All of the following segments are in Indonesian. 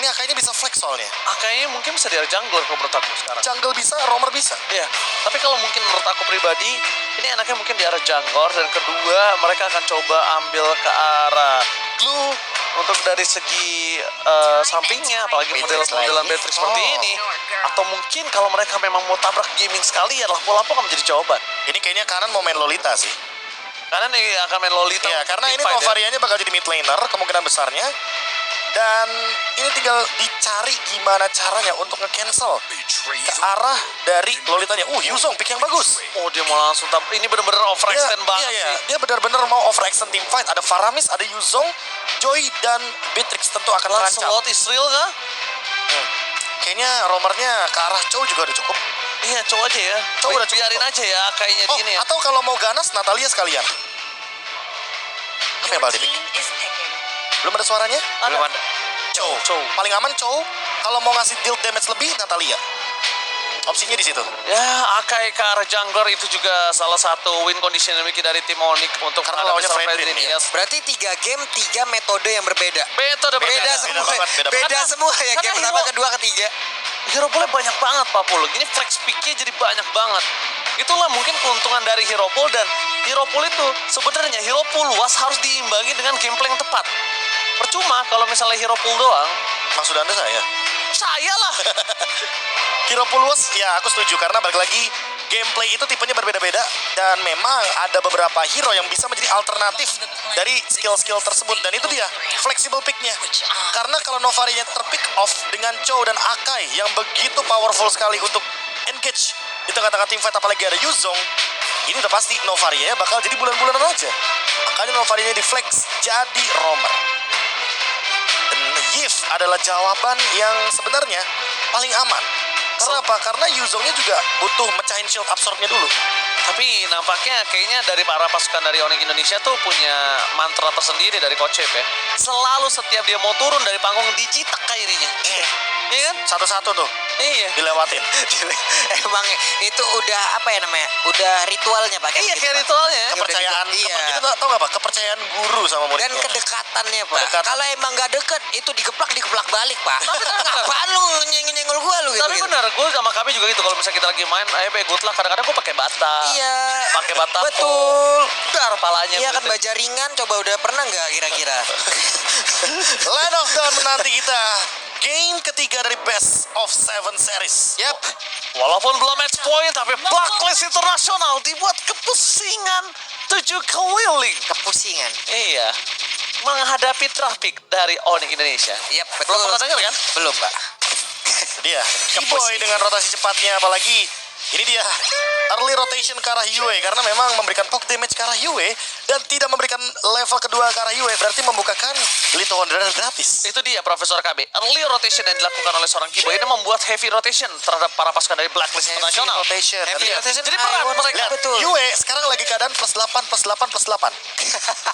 Ini Akainya bisa flex soalnya. Akainya mungkin bisa dari jungler kalau menurut aku sekarang. Jungle bisa, roamer bisa. Iya, tapi kalau mungkin menurut aku pribadi, ini enaknya mungkin di arah jungler, dan kedua mereka akan coba ambil ke arah glue untuk dari segi sampingnya, apalagi modelan Beatrix seperti ini. Atau mungkin kalau mereka memang mau tabrak gaming sekalian, lapo-lapo akan menjadi jawaban. Ini kayaknya kanan mau main Lolita sih. Karena nih akan main Lolita. Iya, karena ini fight, Novarianya bakal jadi mid laner kemungkinan besarnya. Dan ini tinggal dicari gimana caranya untuk nge-cancel ke arah dari Lolitanya. Yuzong pick yang bagus. Oh, dia mau langsung ini bener-bener overextend banget iya. sih. Dia benar-benar mau overextend team fight. Ada Faramis, ada Yuzong, Joy, dan Beatrix tentu akan terancam. Lancelot Israel kah? Kayaknya roamernya ke arah Chow juga udah cukup. Iya, Chow aja ya. Chow udah cukup. Biarin aja ya kayaknya di ini ya. Atau kalau mau ganas, Natalia sekalian. Apa ya Baldi? Belum ada suaranya? Belum ada. Chow. Paling aman Chow. Kalau mau ngasih deal damage lebih, Natalia. Opsinya di situ. Ya, Akai ke arah jungler itu juga salah satu win condition yang dimiliki dari tim Onyx untuk karena lawannya Fredrin ya. Berarti 3 game 3 metode yang berbeda. Beda semua ya. Game pertama, kedua, ketiga. Hero pool banyak banget Pak Pul. Ini flex picknya jadi banyak banget. Itulah mungkin keuntungan dari hero pool, dan hero pool itu sebenarnya hero pool luas harus diimbangi dengan gameplay yang tepat. Percuma kalau misalnya hero pool doang. Maksud Anda saya? Saya lah. Hero pool luas, ya aku setuju. Karena balik lagi, gameplay itu tipenya berbeda-beda. Dan memang ada beberapa hero yang bisa menjadi alternatif dari skill-skill tersebut. Dan itu dia, flexible picknya. Karena kalau Novarianya terpick off dengan Chow dan Akai yang begitu powerful sekali untuk engage di tengah-tengah tim fight, apalagi ada Yuzong, ini udah pasti Novaria bakal jadi bulan-bulanan aja. Makanya Novarianya di flex jadi roamer. Dan Yif adalah jawaban yang sebenarnya paling aman. Karena apa? Karena Yuzongnya juga butuh mecahin shield absorbnya dulu. Tapi nampaknya kayaknya dari para pasukan dari Onyx Indonesia tuh punya mantra tersendiri dari Coach Chef ya. Selalu setiap dia mau turun dari panggung dicitak kayaknya. Iya kan? Satu-satu tuh. Iya. Dilewatin. Emang itu udah apa ya namanya? Udah ritualnya Pak. Iya, kayak ritualnya. Kepercayaan. Iya. Itu tau gak Pak? Kepercayaan guru sama muridnya. Dan kedekatannya Pak. Kalau emang gak deket, itu digeplak balik Pak. Apaan lu nyenggol gua lu gitu. Tapi benar, gue sama kami juga gitu. Kalau misalnya kita lagi main, ayo be good luck. Kadang-kadang gue pakai bata. Iya. Pakai bata. Betul. Dar palanya. Iya kan baja ringan. Coba udah pernah nggak kira-kira? Land of Dawn menanti kita. Game ketiga dari Best of 7 series. Yap. Walaupun belum match point, tapi Blacklist Internasional dibuat kepusingan 7 keliling. Kepusingan. Iya. Menghadapi traffic dari Onyx Indonesia. Yap, betul. Belum pernah dengar kan? Belum, Pak. Dia Keyboy dengan rotasi cepatnya, apalagi ini dia early rotation ke arah Yue, karena memang memberikan poke damage ke arah Yue dan tidak memberikan level kedua ke arah Yue, berarti membukakan Little Wanderer gratis. Itu dia Profesor KB. Early rotation yang dilakukan oleh seorang Keyboy ini membuat heavy rotation terhadap para pasukan dari Blacklist Internasional. Rotation. Heavy Lihat. rotation. Jadi berat mereka. Lihat, Betul. Yue sekarang lagi keadaan plus 8, plus 8, plus 8.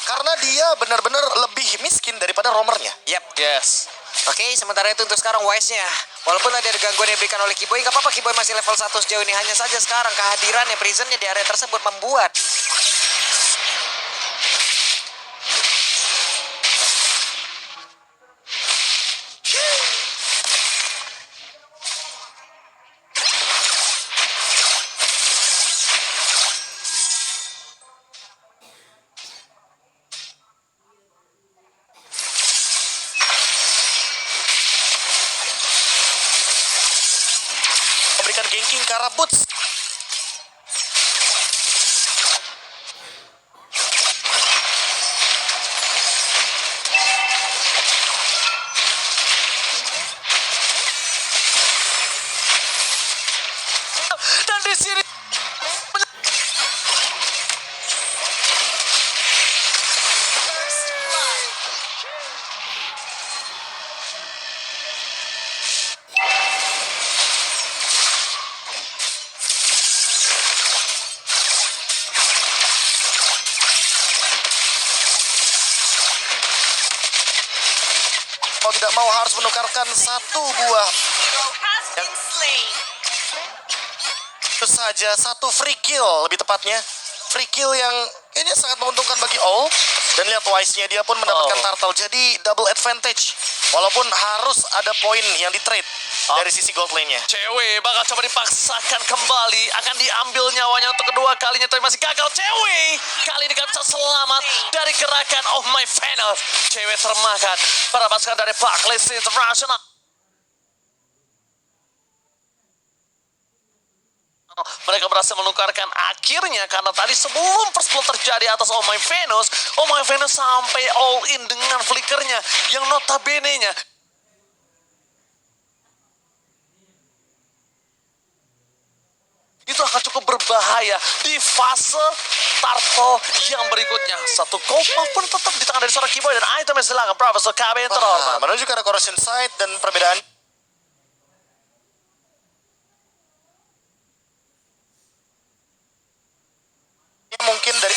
Karena dia benar-benar lebih miskin daripada roamernya. Yap. Yes. Oke, sementara itu untuk sekarang Wise-nya. Walaupun ada gangguan yang diberikan oleh Keyboy, nggak apa-apa, Keyboy masih level 1 sejauh ini. Hanya saja sekarang kehadirannya Prisonnya di area tersebut membuat memberikan ganking ke arah Boots. Dan di sini mau tidak mau harus menukarkan satu buah yang itu saja, satu free kill lebih tepatnya, free kill yang kayaknya sangat menguntungkan bagi All. Dan lihat Wise-nya, dia pun mendapatkan turtle, jadi double advantage Walaupun harus ada poin yang di-trade dari sisi gold lane-nya. Cewek bakal coba dipaksakan kembali. Akan diambil nyawanya untuk kedua kalinya. Tapi masih gagal. Cewek kali ini gak bisa selamat dari gerakan Oh My Venus. Cewek termakan. Para pasukan dari Barclays International. Mereka berhasil menukarkan akhirnya karena tadi sebelum first blood terjadi atas Oh My Venus sampai all in dengan flickernya yang notabene-nya itu akan cukup berbahaya di fase turtle yang berikutnya. Satu gold pun tetap di tangan dari seorang Kiboy dan itemnya silakan Profesor KB yang terhormat. Menuju ke arah corrosion site dan perbedaan mungkin dari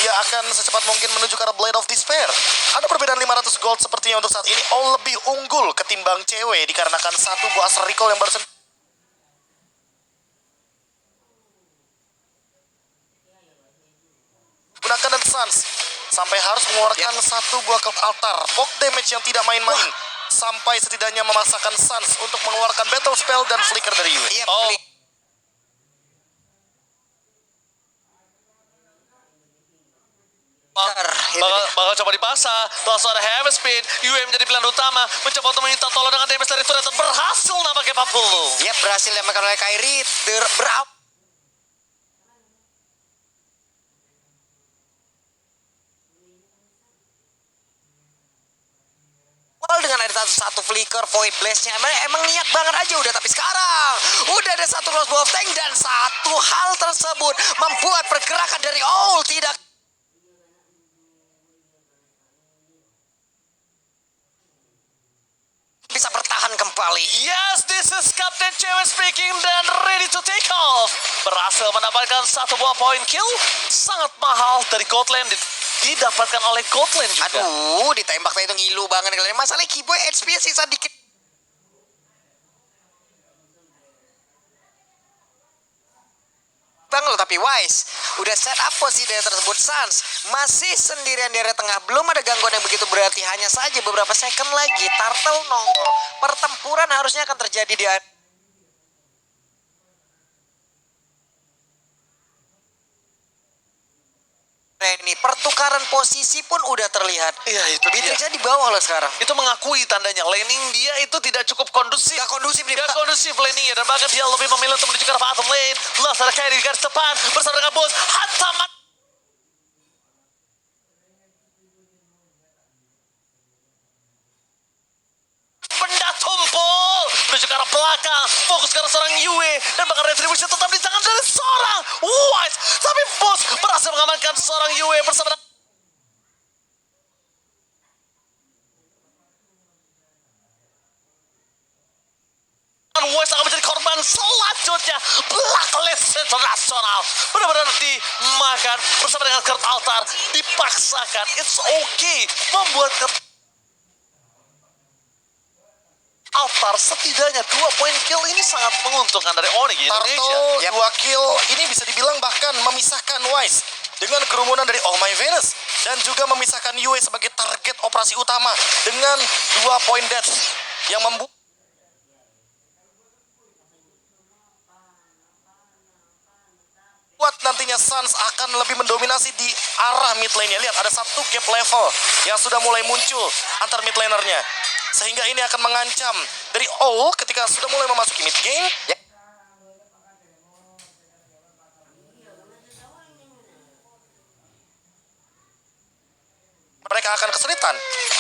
dia akan secepat mungkin menuju ke arah Blade of Despair. Ada perbedaan 500 gold sepertinya untuk saat ini. Lebih unggul ketimbang cewek dikarenakan satu buah asal recall yang barusan gunakan dan Sans sampai harus mengeluarkan satu buah cloud altar. Poke damage yang tidak main-main. Sampai setidaknya memaksakan Sans untuk mengeluarkan battle spell dan flicker dari Yue. Bakal coba dipasang. Langsung ada heavy speed. Yue menjadi pilihan utama. Mencoba untuk meminta tolong dengan damage dari turret. Berhasil nampaknya 40. Yap, berhasil diamankan oleh Kairi. Dengan ada satu flicker void blast-nya emang niat banget aja udah, tapi sekarang udah ada satu crossbow of tank dan satu hal tersebut membuat pergerakan dari tidak bisa bertahan kembali. Yes, this is Captain Cewek speaking dan ready to take off. Berhasil mendapatkan satu buah point kill. Sangat mahal dari gold lane didapatkan oleh gold lane juga. Aduh, ditembak tadi itu ngilu banget. Masalahnya Kiboy HP sisa dikit. Bang lo, tapi Wise udah set up posisi dari tersebut. Sans masih sendirian di area tengah, belum ada gangguan yang begitu berarti. Hanya saja beberapa second lagi Turtle nongol. Pertempuran harusnya akan terjadi di ini. Pertukaran posisi pun udah terlihat. Iya, itu dia. Beatrixnya di bawah loh sekarang. Itu mengakui tandanya laning dia itu tidak cukup kondusif. Gak kondusif nih. Gak kondusif laningnya, dan bahkan dia lebih memilih untuk menuju ke arah bottom lane. Langsung ada Kairi di garis depan bersama dengan bos Hataman. Benda tumpul menuju ke arah belakang, fokus ke arah seorang Yue, dan bahkan retribution tetap di tangan dari seorang Wise. Tapi bos berhasil mengamankan seorang Yue bersama dengan West akan menjadi korban selanjutnya. Blacklist International benar-benar dimakan bersama dengan Kurt Altar, dipaksakan. It's okay membuat Altar setidaknya 2 poin kill ini sangat menguntungkan dari Onyx Indonesia. Turtle 2 kill ini bisa dibilang bahkan memisahkan Wise dengan kerumunan dari Oh My Venus dan juga memisahkan Yue sebagai target operasi utama dengan 2 poin death yang membuat nantinya Sans akan lebih mendominasi di arah mid lane-nya. Lihat, ada satu gap level yang sudah mulai muncul antar mid laner-nya. Sehingga ini akan mengancam dari ketika sudah mulai memasuki mid game. Mereka akan kesulitan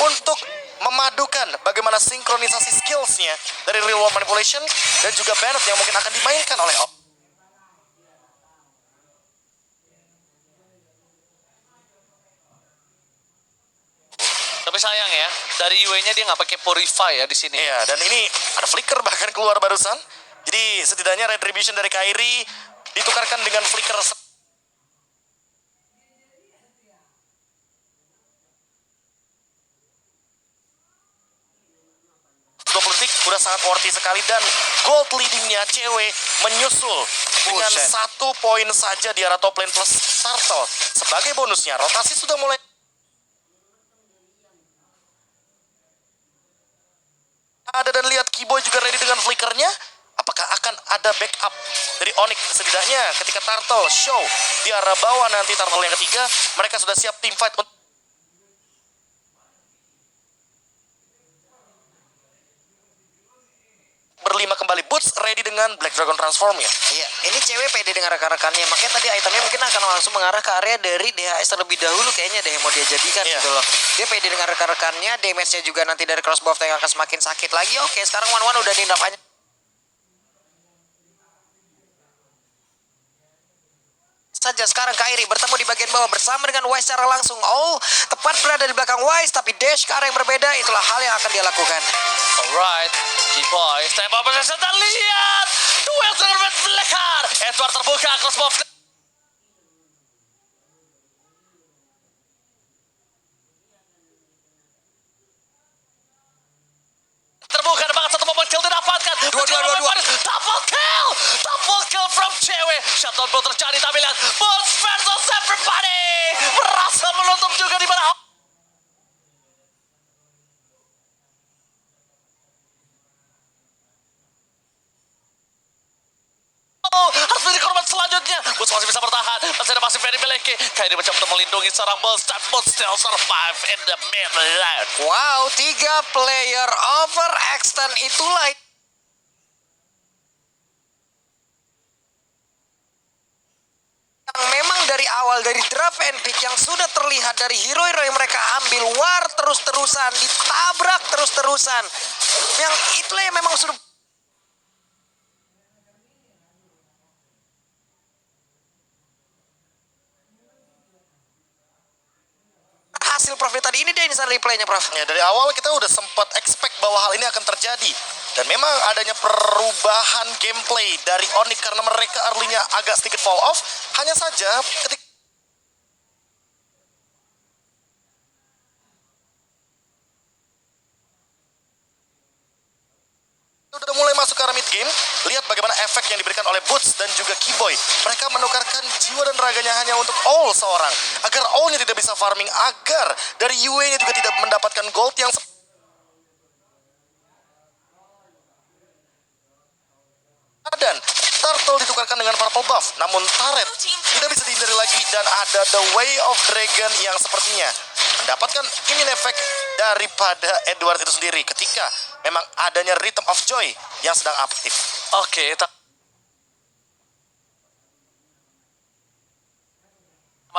untuk memadukan bagaimana sinkronisasi skills-nya dari real world manipulation dan juga Bennett yang mungkin akan dimainkan oleh Tapi sayang ya, dari Yue-nya dia nggak pakai Purify ya di sini. Iya, dan ini ada flicker bahkan keluar barusan. Jadi setidaknya retribution dari Kairi ditukarkan dengan flicker. 20 detik udah sangat worthy sekali, dan gold leadingnya cewek menyusul dengan 1 poin saja di arah top lane plus Turtle. Sebagai bonusnya rotasi sudah mulai. Ada dan lihat Keyboy juga ready dengan flickernya. Apakah akan ada backup dari Onyx setidaknya ketika Turtle show di arah bawah nanti Turtle yang ketiga. Mereka sudah siap team fight untuk berlima kembali. Boots ready dengan Black Dragon transform ya. Iya, ini cewek pede dengan rekan-rekannya. Makanya tadi itemnya mungkin akan langsung mengarah ke area dari DHS terlebih dahulu kayaknya deh yang mau dia jadikan Iya. gitu loh. Dia pede dengan rekan-rekannya, damage-nya juga nanti dari crossbow tank akan semakin sakit lagi. Oke, sekarang One udah di nerf aja. Saja sekarang Kairi bertemu di bagian bawah bersama dengan Wise secara langsung. Oh, tepat berada di belakang Wise, tapi dash ke arah yang berbeda. Itulah hal yang akan dia lakukan. Alright, Keyboy, step up position dan lihat duel dengan Flicker. Edward terbuka, crossbow. Terbuka ada banget satu momen kill didapatkan. Dua. Double kill from cewek. Shutdown belum terjadi tapi lihat Bulls versus everybody. Berhasil menutup juga di mana. Harus menjadi korban selanjutnya. Bulls masih bisa bertahan. Masih ada pasif yang dimiliki. Kairi mencoba untuk melindungi seorang Bulls. Dan Bulls still survive in the mid lane. Wow, 3 player overextend itulah yang memang dari awal dari draft and pick yang sudah terlihat dari hero-hero yang mereka ambil war terus-terusan, ditabrak terus-terusan. Yang itulah yang memang sudah hasil Prof tadi. Ini dia instant replaynya Prof. Ya, dari awal kita udah sempat expect bahwa hal ini akan terjadi. Dan memang adanya perubahan gameplay dari Onyx karena mereka early-nya agak sedikit fall off. Hanya saja ketika udah mulai masuk ke arah mid game, lihat bagaimana efek yang diberikan oleh Boots dan juga Keyboy. Mereka menukarkan jiwa dan raganya hanya untuk all seorang, agar all-nya tidak bisa farming, agar dari UA-nya juga tidak mendapatkan gold yang dan Turtle ditukarkan dengan purple buff. Namun Turret tidak bisa dihindari lagi dan ada The Way of Dragon yang sepertinya mendapatkan immune effect daripada Edward itu sendiri ketika memang adanya Rhythm of Joy yang sedang aktif. Oke,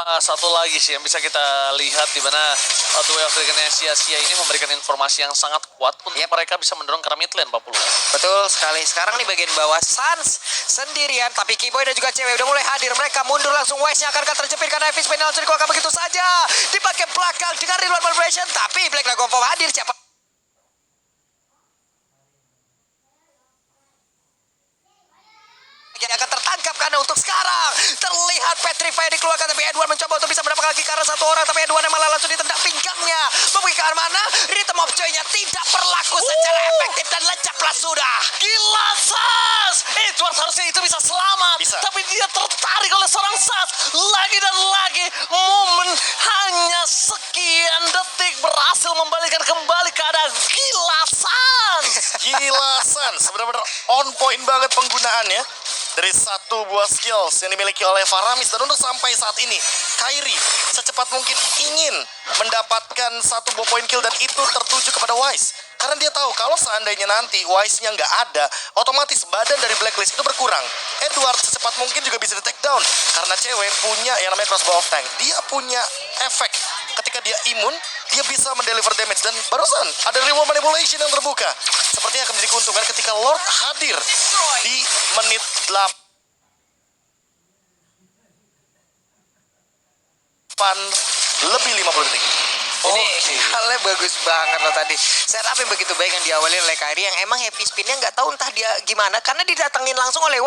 satu lagi sih yang bisa kita lihat di mana The Way of Dragon sia-sia ini memberikan informasi yang sangat kuat untuk mereka bisa mendorong ke arah mid lane 40. Betul sekali. Sekarang di bagian bawah Sans sendirian, tapi Keyboy dan juga cewek udah mulai hadir. Mereka mundur langsung. Wise-nya akan terjepit karena Epic Spin langsung dikeluarkan begitu saja. Di bagian belakang dengan Reload Vibration, tapi Black Dragon Form hadir. Siapa? Yang akan tertangkap karena untuk sekarang terlihat Petrify dikeluarkan, tapi Edward mencoba untuk bisa mendapatkan lagi karena satu orang, tapi Edward yang malah langsung ditendang pinggangnya. Memiliki ke arah mana? Rhythm of Joy-nya tidak berlaku secara efektif dan lencaplah sudah. Gila Sas! Edward harusnya itu bisa selamat. Bisa. Tapi dia tertarik oleh seorang Sas. Lagi dan lagi momen hanya sekian detik berhasil membalikan kembali keadaan. Gila Sans! Gila Sans, benar-benar on point banget penggunaannya dari satu buah skills yang dimiliki oleh Faramis. Dan untuk sampai saat ini Kairi secepat mungkin ingin mendapatkan satu buah point kill dan itu tertuju kepada Wise. Karena dia tahu kalau seandainya nanti Wise-nya nggak ada, otomatis badan dari Blacklist itu berkurang. Edward secepat mungkin juga bisa di take down karena cewek punya yang namanya crossbow of tank. Dia punya efek ketika dia imun, dia bisa mendeliver damage. Dan barusan ada reward manipulation yang terbuka. Sepertinya akan menjadi keuntungan ketika Lord hadir di menit 8 lebih 50 detik. Ini halnya bagus banget loh tadi. Setup yang begitu baik yang diawali oleh Kairi yang emang happy spinnya nggak tahu entah dia gimana karena didatengin langsung oleh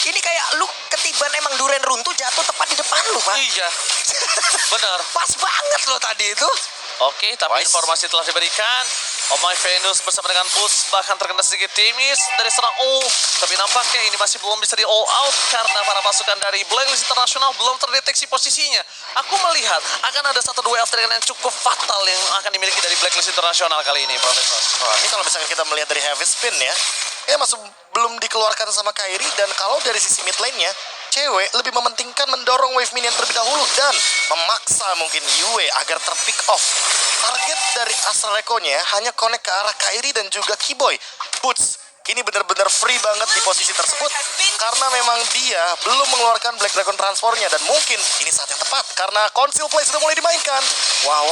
ini kayak lu ketiban emang duren runtuh jatuh tepat di depan lu Pak. Iya, benar. Pas banget loh tadi itu. Oke, tapi Wise. informasi telah diberikan. Oh My Venus bersama dengan Boost bahkan terkena sedikit damage dari serang all. Tapi nampaknya ini masih belum bisa di all out karena para pasukan dari Blacklist International belum terdeteksi posisinya. Aku melihat akan ada 1-2 elf-dragon yang cukup fatal yang akan dimiliki dari Blacklist International kali ini, Profesor. Wah, ini kalau misalkan kita melihat dari heavy spin ya masih belum dikeluarkan sama Kairi. Dan kalau dari sisi mid lane-nya, cewek lebih mementingkan mendorong wave minion terlebih dahulu dan memaksa mungkin Yue agar terpick off. Target dari Astral Echo-nya hanya connect ke arah Kairi dan juga Keyboy. Boots ini benar-benar free banget di posisi tersebut karena memang dia belum mengeluarkan Black Dragon Transformnya, dan mungkin ini saat yang tepat karena Conceal Play sudah mulai dimainkan. Wow,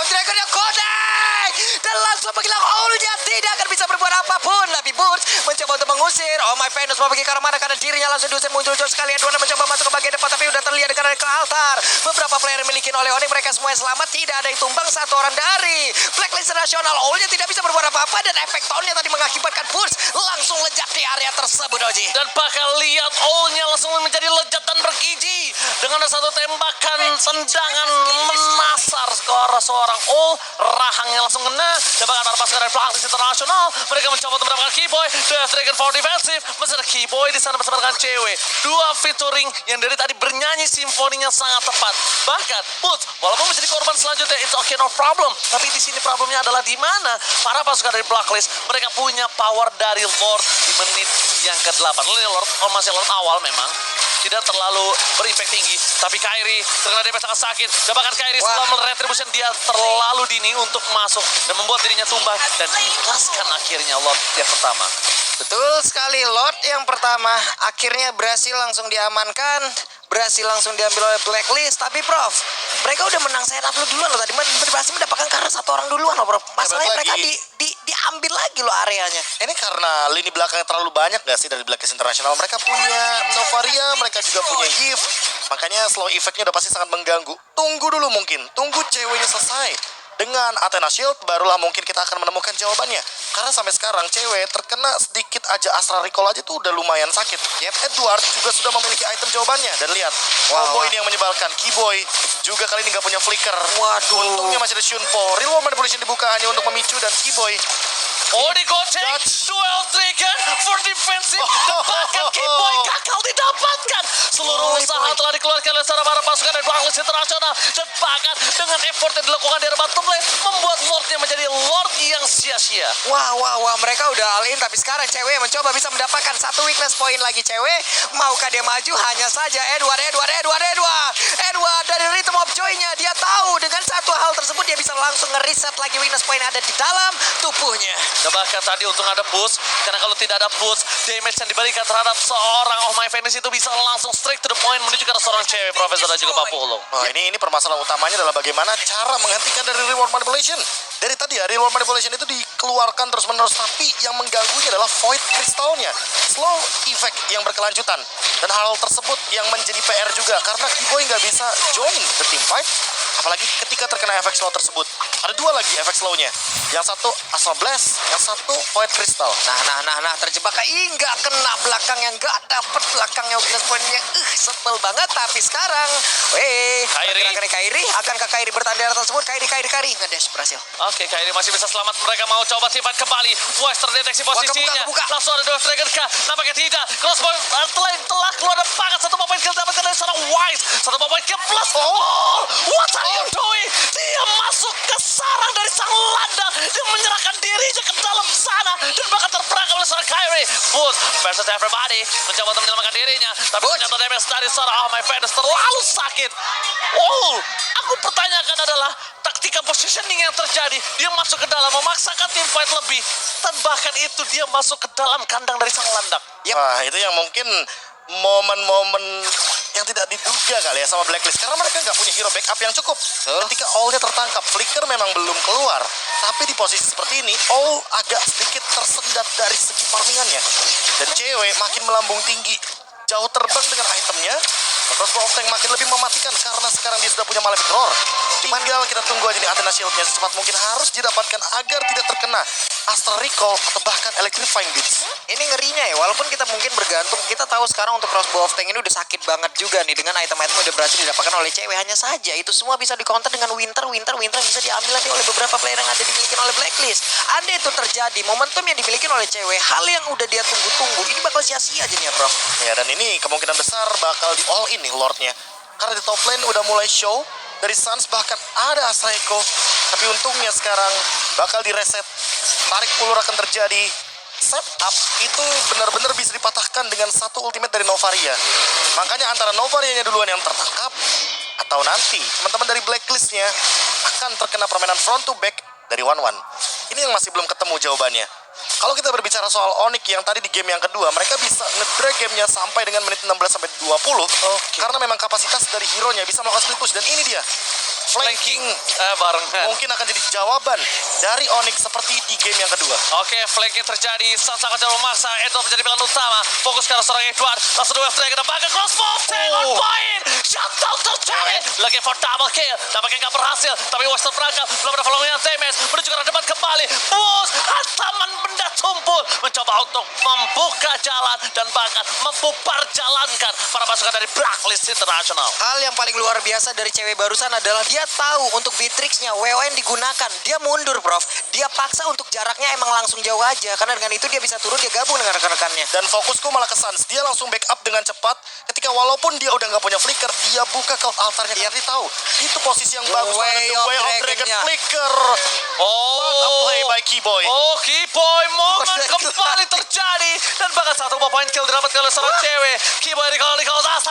Dragon yang connect dan langsung menghilang all-nya, tidak akan bisa berbuat apapun. Tapi Boots mencoba untuk mengusir Oh My Venus mau pergi ke arah mana karena dirinya langsung diusir muncul sekali. Edward mencoba masuk ke bagian depan tapi udah terlihat dengan ke altar. Beberapa player yang memiliki oleh mereka semua yang selamat, tidak ada yang tumbang. Satu orang dari Blacklist Nasional all-nya tidak bisa berbuat apa-apa dan efek tone-nya tadi mengakibatkan Boots langsung lejat di area tersebut, Oji. Dan bakal lihat all-nya langsung menjadi lejat dan bergiji dengan satu tembakan tendangan menasar ke arah seorang all. Rahangnya langsung kena dan bakal para pasukan dari Blacklist International. Mereka mencoba untuk mendapatkan Keyboy. Death Dragon for defensive. Masih ada Keyboy di sana bersama dengan cewek. Dua featuring yang dari tadi bernyanyi simfoninya sangat tepat. Bahkan Boots walaupun menjadi korban selanjutnya, it's okay, no problem. Tapi di sini problemnya adalah di mana para pasukan dari Blacklist mereka punya power dari Lord di menit yang ke-8. Lalu ini Lord masih Lord awal memang tidak terlalu berimpact tinggi, tapi Kairi terkena damage sangat sakit. Dan bahkan Kairi setelah meretribution dia terlalu dini untuk masuk dan membuat dirinya tumbang dan ikhlaskan akhirnya Lord yang pertama. Betul sekali, Lord yang pertama akhirnya berhasil langsung diamankan, berhasil langsung diambil oleh Blacklist. Tapi Prof, mereka udah menang set up duluan loh tadi, berhasil mendapatkan karena satu orang duluan loh, Prof. Masalahnya mereka diambil lagi loh areanya. Ini karena lini belakangnya terlalu banyak gak sih dari Blacklist International? Mereka punya Novaria, mereka juga punya Yves. Makanya slow effect-nya udah pasti sangat mengganggu. Tunggu dulu mungkin, tunggu ceweknya selesai. Dengan Athena Shield, barulah mungkin kita akan menemukan jawabannya. Karena sampai sekarang cewek terkena sedikit aja Astral Recall aja tuh udah lumayan sakit. Edward juga sudah memiliki item jawabannya. Dan lihat, Cowboy ini yang menyebalkan. Keyboy juga kali ini nggak punya flicker. Waduh. Untungnya masih ada Shunpo. Real World Manipulation dibuka hanya untuk memicu, dan Keyboy Oh, digocek, duel Dragon for defensive, bahkan Keyboy gagal didapatkan. Seluruh usaha telah dikeluarkan oleh para pasukan dari Blacklist International, dan bahkan dengan effort yang dilakukan dari bottom lane membuat Lordnya menjadi Lord yang sia-sia. Wah, mereka udah all in, tapi sekarang cewek mencoba bisa mendapatkan satu weakness point lagi. Cewek maukah dia maju? Hanya saja Edward dari Rhythm of Joy-nya, dia tahu dengan satu hal tersebut dia bisa langsung ngereset lagi weakness point yang ada di dalam tubuhnya. Dan bahkan tadi untung ada boost, karena kalau tidak ada boost, damage yang diberikan terhadap seorang Oh My Venus itu bisa langsung straight to the point menuju ke arah seorang cewek, Profesor dan juga Pak Pulung. Nah, ini permasalahan utamanya adalah bagaimana cara menghentikan dari reward manipulation. Dari tadi ya, reward manipulation itu dikeluarkan terus-menerus, tapi yang mengganggunya adalah void crystalnya. Slow effect yang berkelanjutan. Dan hal tersebut yang menjadi PR juga, karena Keyboy nggak bisa join the team fight. Apalagi ketika terkena efek slow tersebut. Ada dua lagi efek slownya. Yang satu Astral Blast, yang satu Void Crystal. Nah, terjebak. Nggak kena belakangnya, nggak dapet belakangnya weakness point-nya. Sebel banget. Tapi sekarang, Kairi. Akankah Kairi bertahan di area tersebut? Kairi. Ngedash berhasil. Oke, Kairi masih bisa selamat. Mereka mau coba team fight kembali. West terdeteksi posisinya. Kebuka. Langsung ada Death Dragon kah? Nampaknya tidak. Crossbow telah keluar dan banget. Satu point kill dapatkan dari seorang Wise. Satu point kill plus. What are you doing? Dia masuk ke sarang dari sang landang. Dia menyerahkan dirinya ke dalam sana. Dan bahkan terperangkap oleh seorang Kairi. Boost versus everybody. Mencoba untuk menyelamatkan dirinya. Tapi ternyata damage dari seorang Oh My Venus terlalu sakit. Aku pertanyakan adalah taktika positioning yang terjadi. Dia masuk ke dalam memaksakan team fight lebih. Dan bahkan itu dia masuk ke dalam kandang dari sang landang. Wah, itu yang mungkin momen-momen yang tidak diduga kali ya sama Blacklist, karena mereka nggak punya hero backup yang cukup. Ketika all-nya tertangkap, Flicker memang belum keluar, tapi di posisi seperti ini all agak sedikit tersendat dari segi farmingannya, dan cewek makin melambung tinggi, jauh terbang dengan itemnya. Crossbow of Tank makin lebih mematikan karena sekarang dia sudah punya Malefic Roar. Tinggal kita tunggu aja nih Athena Shield-nya secepat mungkin harus didapatkan agar tidak terkena Astral Recall atau bahkan Electrifying Beats. Ini ngerinya ya, walaupun kita mungkin bergantung, kita tahu sekarang untuk Crossbow of Tank ini udah sakit banget juga nih dengan item-item udah berhasil didapatkan oleh cewek. Hanya saja itu semua bisa di-counter dengan Winter bisa diambil nanti oleh beberapa player yang ada dimiliki oleh Blacklist. Andai itu terjadi, momentum yang dimiliki oleh cewek, hal yang udah dia tunggu-tunggu, ini bakal sia-sia jadinya, bro. Ya, dan ini kemungkinan besar bakal di all in nih Lordnya. Karena di top lane udah mulai show dari Suns, bahkan ada Astra Echo. Tapi untungnya sekarang bakal direset. Tarik ulur akan terjadi. Setup itu benar-benar bisa dipatahkan dengan satu ultimate dari Novaria. Makanya antara Novarianya duluan yang tertangkap, atau nanti teman-teman dari Blacklist-nya akan terkena permainan front to back dari 1-1. Ini yang masih belum ketemu jawabannya. Kalau kita berbicara soal Onyx yang tadi di game yang kedua, mereka bisa nge-drag gamenya sampai dengan menit 16-20. Karena memang kapasitas dari hero-nya bisa melakukan split push. Dan ini dia, flanking barengan. mungkin akan jadi jawaban dari Onyx seperti di game yang kedua. Oke, flanking terjadi. Suns akan coba memaksa. Edward menjadi pilihan utama. Fokus ke arah seorang Edward. Langsung dua F3 ke depan ke crossbow. Tank on point. Shutdown terjadi. Looking for double kill. Tampaknya nggak berhasil. Tapi Western berangkat. Belum ada following yang damage. Menuju ke arah depan kembali. Bus. Hantaman benda tumpul. Mencoba untuk membuka jalan. Dan bahkan membubar jalankan para pasukan dari Blacklist International. Hal yang paling luar biasa dari cewek barusan adalah dia tahu untuk Beatrix-nya WON digunakan. Dia mundur, Prof. Dia paksa untuk jaraknya emang langsung jauh aja. Karena dengan itu dia bisa turun, dia gabung dengan rekan-rekannya. Dan fokusku malah ke Suns. Dia langsung backup dengan cepat. Ketika walaupun dia udah nggak punya flicker, dia buka ke altarnya. Karena dia tahu itu posisi yang bagus banget. The Way of Dragon flicker. Play by Keyboy. Oh, Keyboy, momen kembali terjadi. Dan bahkan satu point kill didapatkan oleh seorang cewek. Keyboy recall tas.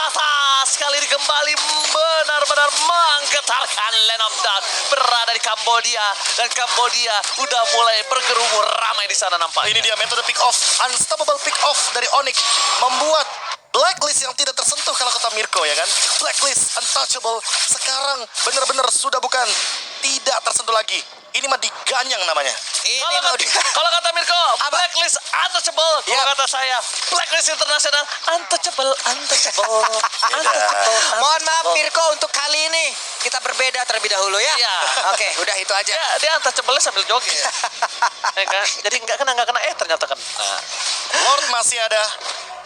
Kali ini kembali benar-benar menggetarkan Land of Dark. Berada di Kambodia. Dan Kambodia udah mulai bergerumur ramai di sana nampaknya. Ini dia metode pick off, unstoppable pick off dari Onyx membuat Blacklist yang tidak tersentuh kalau kata Mirko ya kan. Blacklist untouchable sekarang benar-benar sudah bukan tidak tersentuh lagi. Ini mah diganyang namanya. Kalau kata Mirko, Blacklist untouchable. Kalau kata saya, Blacklist International untouchable. Mohon maaf Mirko, untuk kali ini kita berbeda terlebih dahulu ya. Iya. Oke, udah itu aja. Dia untouchable sambil joget. Ya kan? Jadi nggak kena ternyata kan. Lord masih ada.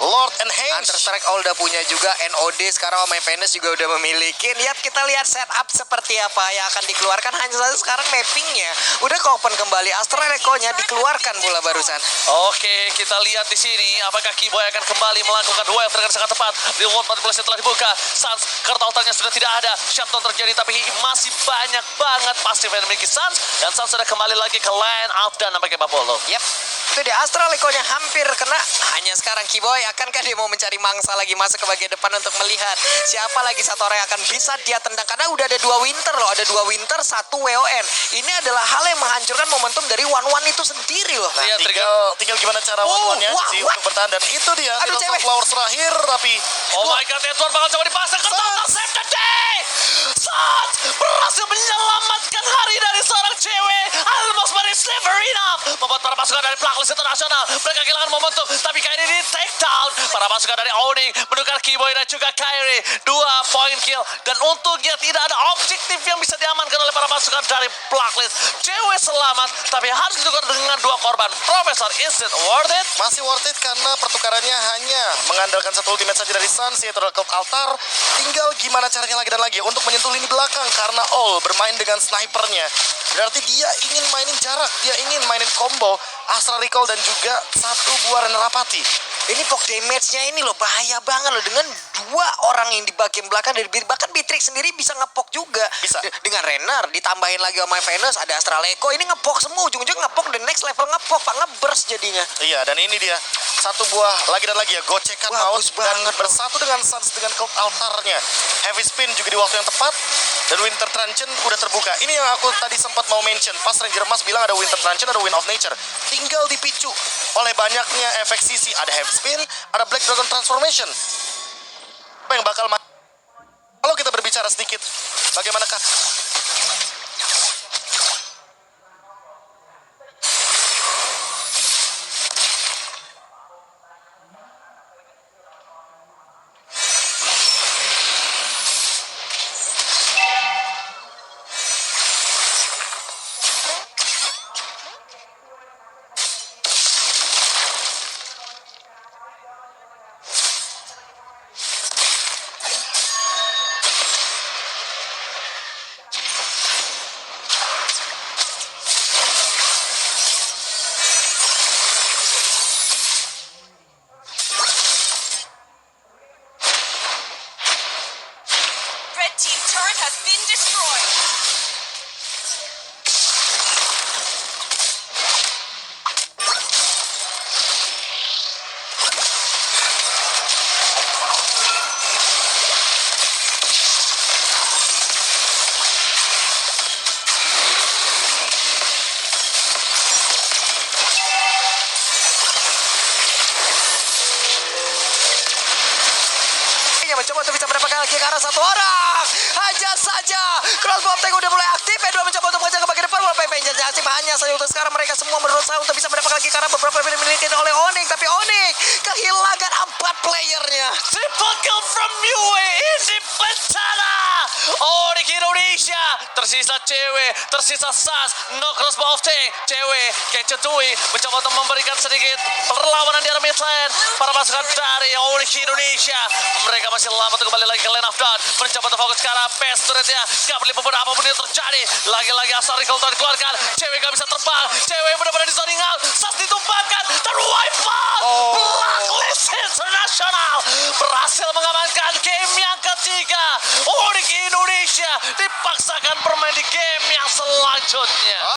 Lord and Henge. Counter-Strike all udah punya juga, NOD sekarang sama Venus juga udah memiliki. Kita lihat setup seperti apa yang akan dikeluarkan. Hanya saja sekarang mappingnya udah ke open kembali. Astral Echo-nya dikeluarkan pula barusan. Oke, kita lihat di sini apakah Keyboy akan kembali melakukan duel dengan sangat tepat. Reward manipulasi telah dibuka. Suns kartu altarnya sudah tidak ada. Shutdown terjadi tapi masih banyak banget pasif yang dimiliki Suns. Dan Suns sudah kembali lagi ke line out dan nampaknya Babolo. Yep. Itu dia, Astral Echo-nya hampir kena. Hanya sekarang Keyboy, akankah dia mau mencari mangsa lagi masuk ke bagian depan untuk melihat siapa lagi satu orang yang akan bisa dia tendang. Karena udah ada 2 Winter loh, ada 2 Winter, 1 WON. Ini adalah hal yang menghancurkan momentum dari 1-1 itu sendiri loh. Nah, Iya, tinggal gimana cara one-one-nya sih untuk bertahan. Dan itu dia, Aduh, Little cewek. Flowers terakhir. Tapi Oh my god, Edward bakal coba dipasang ke total save the day. Suns berhasil menyelamatkan hari dari seorang cewek. Almost but it's never enough. Membuat para pasukan dari Blacklist International mereka kehilangan momentum. Tapi kali ini di take down. Para pasukan dari Onyx menukar Keyboy dan juga Kyrie. 2 point kill. Dan untungnya tidak ada objektif yang bisa diamankan oleh para pasukan dari Blacklist. Cewek selamat, tapi harus ditukar dengan 2 korban. Profesor, is it worth it? masih worth it karena pertukarannya hanya mengandalkan satu ultimate saja dari Suns, yaitu Cult Altar. Tinggal gimana caranya lagi dan lagi untuk menyentuh lini belakang karena All bermain dengan snipernya. Berarti dia ingin mainin jarak, dia ingin mainin combo Astral Recall dan juga 1 buah Renarapati. Ini poke damage-nya ini loh bahaya banget loh, dengan 2 orang yang di bagian belakang dari bahkan Beatrix sendiri bisa ngepok juga. Bisa. Dengan Renner ditambahin lagi sama Venus, ada Astral Echo, ini ngepok semua, ujung-ujung ngepok the next level ngepok, Pak, ngeburst jadinya. Iya, dan ini dia 1 buah lagi dan lagi ya, gocekan Bagus maut dan banget, bersatu dengan Suns dengan Cult Altarnya. Heavy spin juga di waktu yang tepat dan Winter Truncheon udah terbuka. Ini yang aku tadi sempat mau mention pas Ranger Emas bilang ada Winter Truncheon, ada Wind of Nature. Tinggal dipicu oleh banyaknya efek sisi, ada Heavy spin, ada Black Dragon Transformation. Apa yang bakal kalau kita berbicara sedikit bagaimanakah mereka udah mulai aktif. Edward mencoba untuk mengejar ke bagian depan. Walaupun pengen Jasip hanya saja untuk sekarang mereka semua berusaha untuk bisa mendapat lagi karena beberapa pilihan dimiliki oleh Onyx. Tapi Onyx kehilangan 4 playernya. Triple kill from UAE di bencana. Onyx Indonesia. Tersisa cewek, tersisa Sas, no crossbow of tank. Cewek, Kecetui mencoba untuk memberikan sedikit perlawanan di arah mid lane. Para pasukan dari Onyx Indonesia. Mereka masih lama untuk kembali lagi ke lane of dawn. Mencoba untuk fokus ke arah base turretnya. Gak boleh apapun yang terjadi. Lagi-lagi Asar Recall telah dikeluarkan. Cewek gak bisa terbang. Cewek benar-benar di zoning out. Sas ditumpahkan. Terwipe out. Blacklist International berhasil mengamankan game yang ketiga. Onyx Indonesia dipaksakan bermain di game yang selanjutnya.